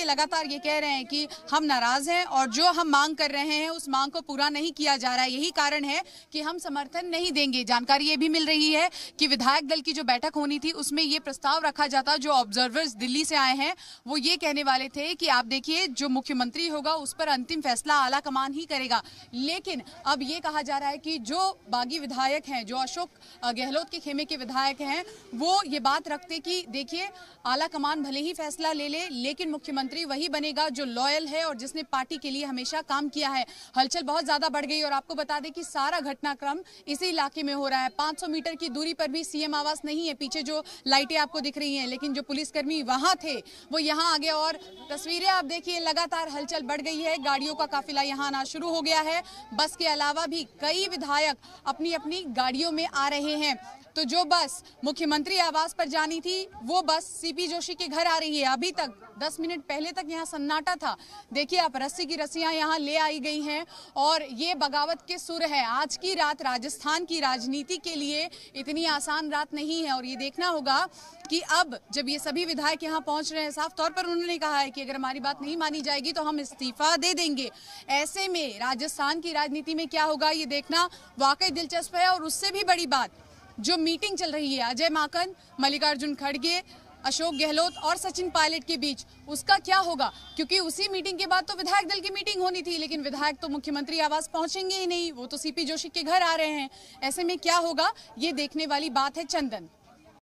लगातार ये कह रहे हैं कि हम नाराज हैं और जो हम मांग कर रहे हैं उस मांग को पूरा नहीं किया जा रहा है, यही कारण है कि हम समर्थन नहीं देंगे। जानकारी ये भी मिल रही है कि विधायक दल की जो बैठक होनी थी उसमें ये प्रस्ताव रखा जाता, जो ऑब्जर्वर्स दिल्ली से आए हैं वो ये कहने वाले थे कि आप देखिए जो मुख्यमंत्री होगा उस पर अंतिम फैसला आला कमान ही करेगा। लेकिन अब ये कहा जा रहा है कि जो बागी विधायक हैं, जो अशोक गहलोत के खेमे के विधायक हैं, वो ये बात रखते कि देखिए आला कमान भले ही फैसला ले ले लेकिन मुख्यमंत्री वही बनेगा जो लॉयल है और जिसने पार्टी के लिए हमेशा काम किया है। हलचल बहुत ज्यादा बढ़ गई और आपको बता दें कि सारा घटनाक्रम इसी इलाके में हो रहा है। 500 मीटर की दूरी पर भी सीएम आवास नहीं है, पीछे जो लाइटें आपको दिख रही हैं, लेकिन जो पुलिसकर्मी वहां थे वो यहां आ गए और तस्वीरें आप देखिए, लगातार हलचल बढ़ गई है। गाड़ियों का काफिला यहां आना शुरू हो गया है। बस के अलावा भी कई विधायक अपनी अपनी गाड़ियों में आ रहे हैं। तो जो बस मुख्यमंत्री आवास पर जानी थी वो बस सीपी जोशी के घर आ रही है। अभी तक 10 मिनट पहले तक यहाँ सन्नाटा था। देखिए आप, रस्सी की रस्सियां यहाँ ले आई गई हैं और ये बगावत के सुर है। आज की रात राजस्थान की राजनीति के लिए इतनी आसान रात नहीं है और ये देखना होगा कि अब जब ये सभी विधायक यहाँ पहुंच रहे हैं, साफ तौर पर उन्होंने कहा है कि अगर हमारी बात नहीं मानी जाएगी तो हम इस्तीफा दे देंगे। ऐसे में राजस्थान की राजनीति में क्या होगा ये देखना वाकई दिलचस्प है। और उससे भी बड़ी बात, जो मीटिंग चल रही है अजय माकन, मल्लिकार्जुन खड़गे, अशोक गहलोत और सचिन पायलट के बीच, उसका क्या होगा? क्योंकि उसी मीटिंग के बाद तो विधायक दल की मीटिंग होनी थी, लेकिन विधायक तो मुख्यमंत्री आवास पहुंचेंगे ही नहीं, वो तो सीपी जोशी के घर आ रहे हैं। ऐसे में क्या होगा ये देखने वाली बात है। चंदन।